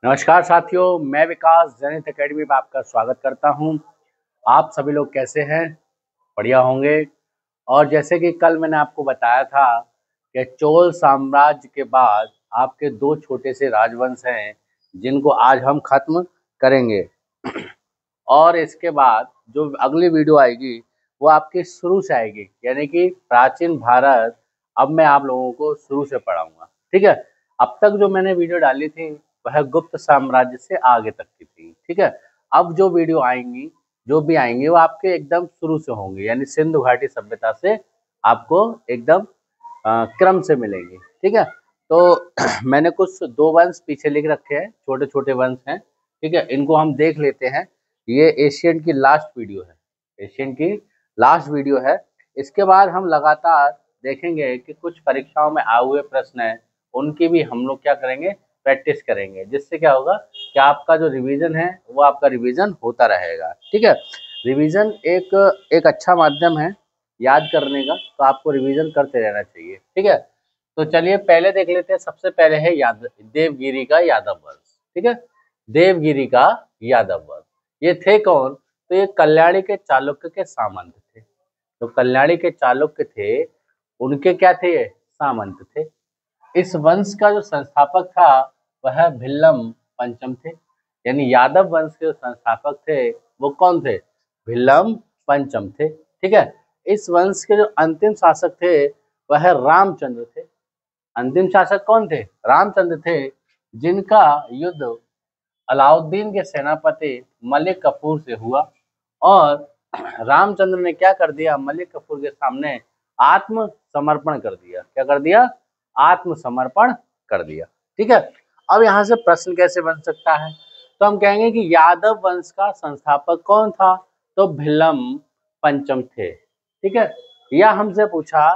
नमस्कार साथियों, मैं विकास जनित एकेडमी में आपका स्वागत करता हूं। आप सभी लोग कैसे हैं? बढ़िया होंगे। और जैसे कि कल मैंने आपको बताया था कि चोल साम्राज्य के बाद आपके दो छोटे से राजवंश हैं जिनको आज हम खत्म करेंगे। और इसके बाद जो अगली वीडियो आएगी वो आपकी शुरू से आएगी, यानी कि प्राचीन भारत। अब मैं आप लोगों को शुरू से पढ़ाऊंगा, ठीक है। अब तक जो मैंने वीडियो डाली थी वह गुप्त साम्राज्य से आगे तक की थी, ठीक है। अब जो वीडियो आएंगी, जो भी आएंगी, वो आपके एकदम शुरू से होंगे, यानी सिंधु घाटी सभ्यता से आपको एकदम क्रम से मिलेंगे, ठीक है। तो मैंने कुछ दो वंश पीछे लिख रखे हैं, छोटे छोटे वंश हैं, ठीक है। इनको हम देख लेते हैं। ये एशियन की लास्ट वीडियो है, एशियन की लास्ट वीडियो है। इसके बाद हम लगातार देखेंगे कि कुछ परीक्षाओं में आए हुए प्रश्न हैं, उनकी भी हम लोग क्या करेंगे, प्रैक्टिस करेंगे, जिससे क्या होगा कि आपका जो रिवीजन है वो आपका रिवीजन होता रहेगा, ठीक है। रिवीजन एक अच्छा माध्यम है याद करने का, तो आपको रिवीजन करते रहना चाहिए, ठीक है। तो चलिए पहले देख लेते हैं। सबसे पहले है देवगिरी का यादव वंश, ठीक है। देवगिरी का यादव वंश, ये थे कौन? तो ये कल्याणी के चालुक्य के सामंत थे। तो कल्याणी के चालुक्य थे, उनके क्या थे? ये सामंत थे। इस वंश का जो संस्थापक था वह भिल्लम पंचम थे, यानी यादव वंश के जो संस्थापक थे वो कौन थे? भिल्लम पंचम थे, ठीक है। इस वंश के जो अंतिम शासक थे वह रामचंद्र थे। अंतिम शासक कौन थे? रामचंद्र थे, जिनका युद्ध अलाउद्दीन के सेनापति मलिक कफूर से हुआ। और रामचंद्र ने क्या कर दिया? मलिक कफूर के सामने आत्मसमर्पण कर दिया। क्या कर दिया? आत्मसमर्पण कर दिया, ठीक है। अब यहाँ से प्रश्न कैसे बन सकता है? तो हम कहेंगे कि यादव वंश का संस्थापक कौन था? तो भिल्लम पंचम थे, ठीक है। यह हमसे पूछा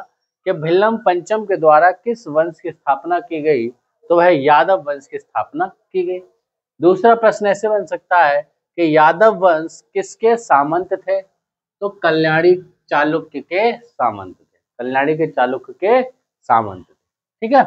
कि भिल्लम पंचम के द्वारा किस वंश की स्थापना की गई? तो वह यादव वंश की स्थापना की गई। दूसरा प्रश्न ऐसे बन सकता है कि यादव वंश किसके सामंत थे? तो कल्याणी चालुक्य के सामंत थे। कल्याणी के चालुक्य के सामंत थे, ठीक है।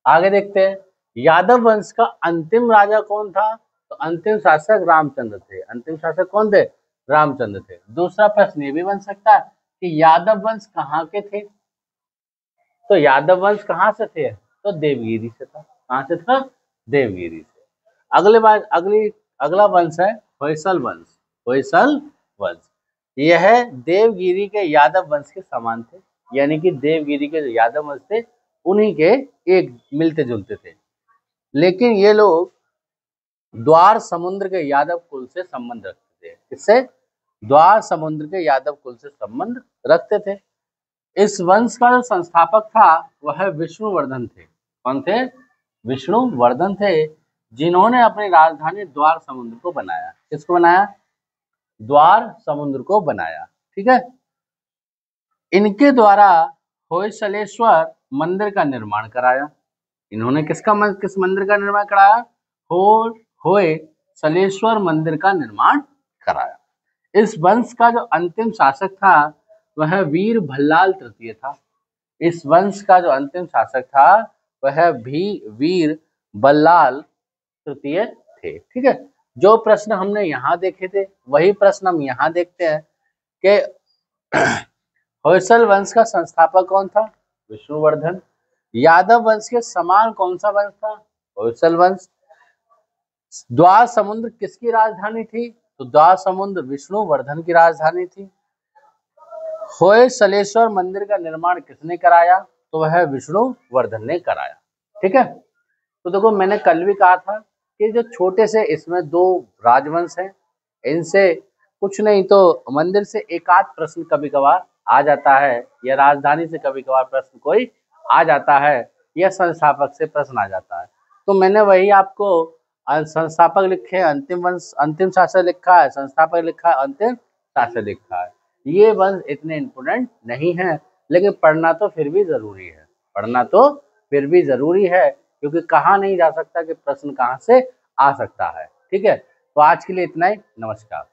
आगे देखते हैं, यादव वंश का अंतिम राजा कौन था? तो अंतिम शासक रामचंद्र थे। अंतिम शासक कौन थे? रामचंद्र थे। दूसरा प्रश्न ये भी बन सकता है कि यादव वंश कहाँ के थे? तो यादव वंश कहाँ से थे? तो देवगिरी से था। कहाँ से था? देवगिरी से। अगला वंश है होयसल वंश। होयसल वंश, यह देवगिरी के यादव वंश के समान थे, यानी कि देवगिरी के जो यादव वंश थे उन्हीं के एक मिलते जुलते थे। लेकिन ये लोग द्वार समुद्र के यादव कुल से संबंध रखते थे। किससे? द्वार समुद्र के यादव कुल से संबंध रखते थे। इस वंश का जो संस्थापक था वह विष्णुवर्धन थे। कौन थे? विष्णुवर्धन थे, जिन्होंने अपनी राजधानी द्वार समुद्र को बनाया। किसको बनाया? द्वार समुद्र को बनाया, ठीक है। इनके द्वारा होयसलेश्वर मंदिर का निर्माण कराया। इन्होंने किस मंदिर का निर्माण कराया? होयसलेश्वर मंदिर का निर्माण कराया। इस वंश का जो अंतिम शासक था वह वीर भल्लाल तृतीय था। इस वंश का जो अंतिम शासक था वह भी वीर बल्लाल तृतीय थे, ठीक है। जो प्रश्न हमने यहाँ देखे थे वही प्रश्न हम यहाँ देखते हैं कि होयसल वंश का संस्थापक कौन था? विष्णुवर्धन। यादव वंश के समान कौन सा वंश था? होयसल वंश। द्वार समुद्र किसकी राजधानी थी? तो द्वार समुद्र विष्णुवर्धन की राजधानी थी। होयसलेश्वर मंदिर का निर्माण किसने कराया? तो वह विष्णुवर्धन ने कराया, ठीक है। तो देखो, मैंने कल भी कहा था कि जो छोटे से इसमें दो राजवंश हैं, इनसे कुछ नहीं तो मंदिर से एक आध प्रश्न कभी कभार आ जाता है, या राजधानी से कभी कभार प्रश्न कोई आ जाता है, या संस्थापक से प्रश्न आ जाता है। तो मैंने वही आपको संस्थापक लिखे, अंतिम वंश अंतिम शासक लिखा है, संस्थापक लिखा है, अंतिम शासक लिखा है। ये वंश इतने इम्पोर्टेंट नहीं है, लेकिन पढ़ना तो फिर भी जरूरी है। पढ़ना तो फिर भी जरूरी है, क्योंकि कहा नहीं जा सकता कि प्रश्न कहाँ से आ सकता है, ठीक है। तो आज के लिए इतना ही। नमस्कार।